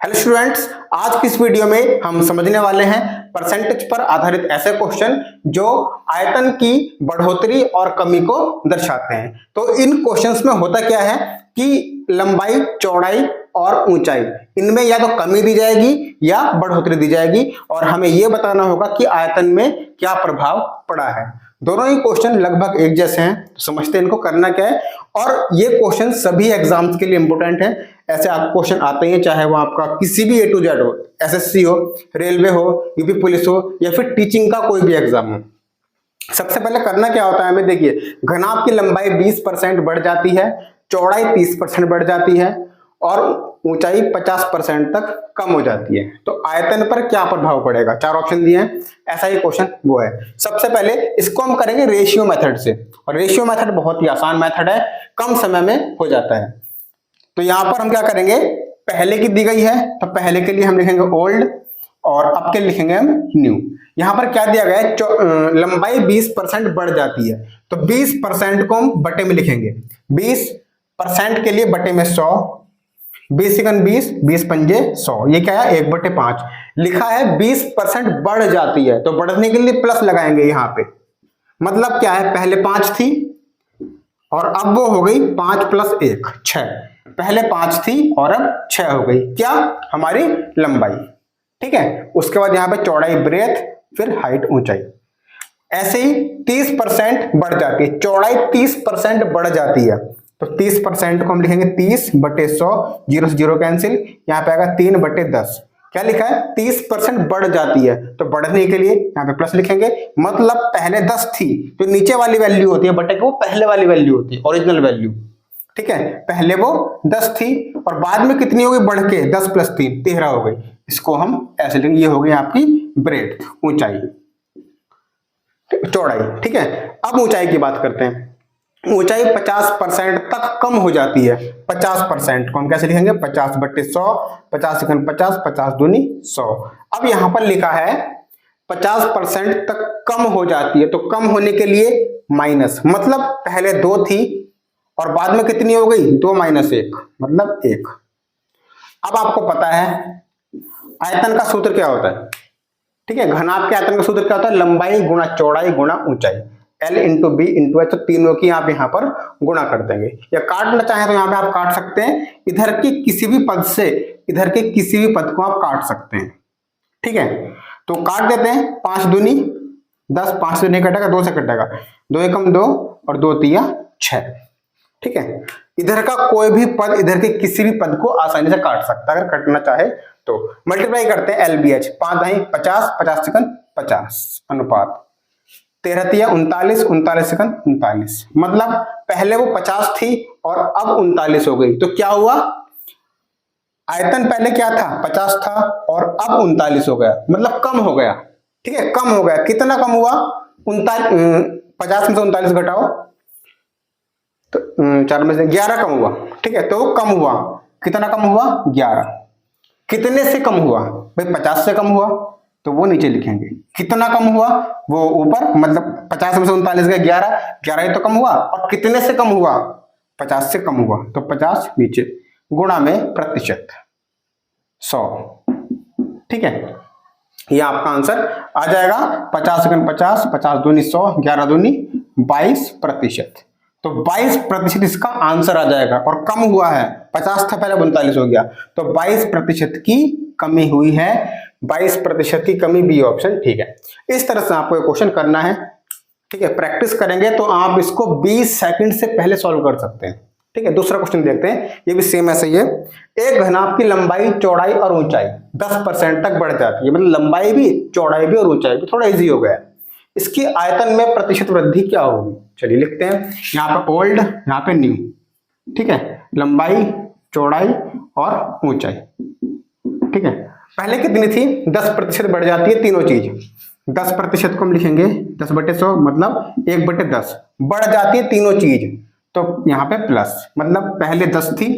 Hello students, आज की इस वीडियो में हम समझने वाले हैं परसेंटेज पर आधारित ऐसे क्वेश्चन जो आयतन की बढ़ोतरी और कमी को दर्शाते हैं। तो इन क्वेश्चंस में होता क्या है कि लंबाई, चौड़ाई और ऊंचाई, इनमें या तो कमी दी जाएगी या बढ़ोतरी दी जाएगी और हमें यह बताना होगा कि आयतन में क्या प्रभाव पड़ा है। दोनों ही क्वेश्चन लगभग एक जैसे हैं, तो समझते हैं इनको करना क्या है। और ये क्वेश्चन सभी एग्जाम्स के लिए इंपॉर्टेंट है। ऐसे आप क्वेश्चन आते हैं, चाहे वो आपका किसी भी A to Z हो, SSC हो, रेलवे हो, यूपी पुलिस हो या फिर टीचिंग का कोई भी एग्जाम हो। सबसे पहले करना क्या होता है हमें, देखिए घनाभ की लंबाई 20% बढ़ जाती है, चौड़ाई 30% बढ़ जाती है और ऊंचाई 50% तक कम हो जाती है। तो आयतन पर क्या प्रभाव पड़ेगा, चार ऑप्शन दिए हैं, ऐसा ही क्वेश्चन वो है। सबसे पहले इसको हम करेंगे रेशियो मेथड से, और रेशियो मेथड बहुत ही आसान मेथड है, कम समय में हो जाता है। तो यहां पर हम क्या करेंगे, पहले की दी गई है तो पहले के लिए हम लिखेंगे ओल्ड और अब के लिखेंगे हम न्यू। यहां पर क्या दिया गया है, लंबाई 20% बढ़ जाती है, तो 20% को हम बटे में लिखेंगे। 20% के लिए बटे में 100, 20 × 20, 20 पंजे 100, ये क्या है 1/5 लिखा है। 20% बढ़ जाती है तो बढ़ने के लिए प्लस लगाएंगे यहाँ पे, मतलब क्या है, पहले 5 थी और अब वो हो गई 5 + 1 6। पहले 5 थी और अब 6 हो गई, क्या हमारी लंबाई। ठीक है, उसके बाद यहाँ पे चौड़ाई ब्रेथ, फिर हाइट ऊंचाई। ऐसे ही 30% बढ़ जाती है, चौड़ाई 30% बढ़ जाती है, तो 30% को हम लिखेंगे 30/100, 0 से 0 कैंसिल, यहाँ पे आएगा 3/10। क्या लिखा है, 30% बढ़ जाती है, तो बढ़ने के लिए यहाँ पे प्लस लिखेंगे। मतलब पहले 10 थी, तो नीचे वाली वैल्यू होती है बटे की, वो पहले वाली वैल्यू होती है, ओरिजिनल वैल्यू। ठीक है, पहले वो 10 थी और बाद में कितनी हो गई बढ़ के, 10 + 3 13 हो गई। इसको हम ऐसे लिखेंगे, ये हो गई आपकी ब्रेथ, ऊंचाई, चौड़ाई। ठीक है, अब ऊंचाई की बात करते हैं। ऊंचाई 50% तक कम हो जाती है। 50% को हम कैसे लिखेंगे, 50/100, 50 × 50, 50 दूनी 100। अब यहां पर लिखा है 50% तक कम हो जाती है, तो कम होने के लिए माइनस, मतलब पहले 2 थी और बाद में कितनी हो गई, 2 - 1 मतलब 1। अब आपको पता है आयतन का सूत्र क्या होता है। ठीक है, घनाभ के आयतन का सूत्र क्या होता है, लंबाई गुणा चौड़ाई गुणा ऊंचाई, L × B × H, तो तीनों की आप यहाँ पर गुणा कर देंगे। या काटना चाहें तो यहाँ पे आप काट सकते हैं, इधर के किसी भी पद से इधर के किसी भी पद को आप काट सकते हैं। ठीक है, तो काट देते हैं। 5 दूनी 10, 5 से नहीं कटेगा, 2 से कटेगा, 2 × 2 और 2 × 3 6। ठीक है, इधर का कोई भी पद इधर के किसी भी पद को आसानी से काट सकता है, अगर कटना चाहे तो। मल्टीप्लाई करते हैं LBH, 5 × 2 50, 50 × 50 अनुपात 13 × 3 39, 39 × 39, मतलब पहले वो 50 थी और अब 39 हो गई। तो क्या हुआ, आयतन पहले क्या था, 50 था और अब 39 हो गया, मतलब कम हो गया। ठीक है, कम हो गया, कितना कम हुआ, 50 में से 39 घटाओ तो 4 में से 11 कम हुआ। ठीक है, तो कम हुआ, कितना कम हुआ, 11। कितने से कम हुआ भाई, 50 से कम हुआ, तो वो नीचे लिखेंगे। कितना कम हुआ, वो ऊपर, मतलब 50 में से 39 गया 11, 11 ही तो कम हुआ। और कितने से कम हुआ, 50 से कम हुआ, तो 50 नीचे, गुणा में प्रतिशत 100। ठीक है, ये आपका आंसर आ जाएगा। 50 × 50, 50 दूनी 100, 11 दूनी 22%, तो 22% इसका आंसर आ जाएगा। और कम हुआ है, 50 था पहले 39 हो गया, तो 22% की कमी हुई है। 22% की कमी, बी ऑप्शन ठीक है। इस तरह से आपको क्वेश्चन करना है। ठीक है, प्रैक्टिस करेंगे तो आप इसको 20 सेकंड से पहले सॉल्व कर सकते हैं। ठीक है, दूसरा क्वेश्चन देखते हैं, ये भी सेम ऐसे ही है। एक घनाभ की लंबाई, चौड़ाई और ऊंचाई 10% तक बढ़ जाती है, मतलब लंबाई भी, चौड़ाई भी और ऊंचाई भी, थोड़ा इजी हो गया। इसकी आयतन में प्रतिशत वृद्धि क्या होगी, चलिए लिखते हैं। यहाँ पे ओल्ड, यहाँ पे न्यू। ठीक है, लंबाई, चौड़ाई और ऊंचाई। ठीक है, पहले कितनी थी, 10% बढ़ जाती है तीनों चीज। 10% को हम लिखेंगे 10/100, मतलब 1/10 बढ़ जाती है तीनों चीज, तो यहाँ पे प्लस, मतलब पहले 10 थी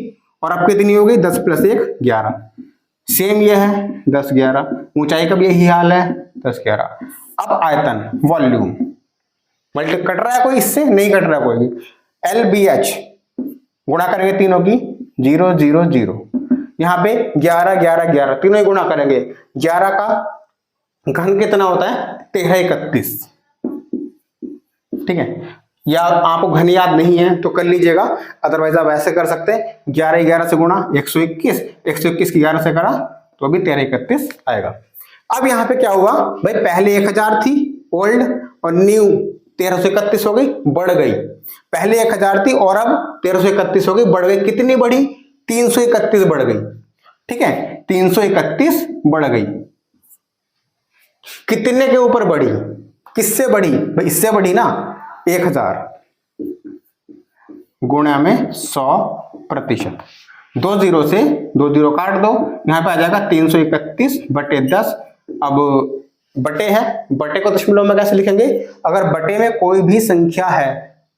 और अब कितनी हो गई, 10 + 1 11। सेम ये है 10 11, ऊंचाई का भी यही हाल है 10 11। अब आयतन, वॉल्यूम, मल्टी कट रहा है कोई इससे, नहीं कट रहा कोई। LBH गुणा करेंगे तीनों की, 0 0 0, यहाँ पे 11 11 11 तीनों ही गुणा करेंगे। 11 का घन कितना होता है? 13 31। ठीक है, या आपको घन याद नहीं है तो कर लीजिएगा, अदरवाइज आप ऐसे कर सकते हैं 11 11 से गुणा 121, 121 की 11 से करा तो अभी 13 31 आएगा। अब यहाँ पे क्या हुआ भाई, पहले 1000 थी ओल्ड और न्यू 1331 हो गई, बढ़ गई। पहले 1000 थी और अब 1331 हो गई, बढ़ गई। कितनी बढ़ी? 331 बढ़ गई। ठीक है, 331 बढ़ गई। कितने के ऊपर बढ़ी? किससे बढ़ी भाई? इससे बढ़ी ना, 1000 गुणा में 100%। 2 जीरो से 2 जीरो काट दो, यहां पे आ जाएगा 331 बटे 10। अब बटे है, बटे को दशमलव में कैसे लिखेंगे? अगर बटे में कोई भी संख्या है,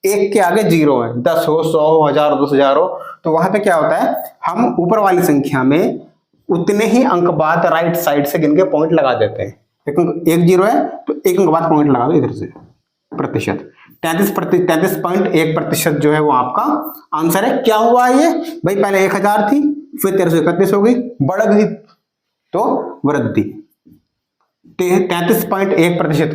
एक के आगे जीरो है, 10 हो, 100 हो, 1000 हो, 10,000 हो, तो वहां पे क्या होता है, हम ऊपर वाली संख्या में उतने ही अंक बाद राइट साइड से गिन के पॉइंट लगा देते हैं। एक जीरो है तो एक अंक बाद पॉइंट लगा दो इधर से, प्रतिशत। 33.1% जो है वो आपका आंसर है। क्या हुआ ये भाई? पहले 1000 थी, फिर 1331 हो गई, बढ़ गई तो वृद्धि। 33.1%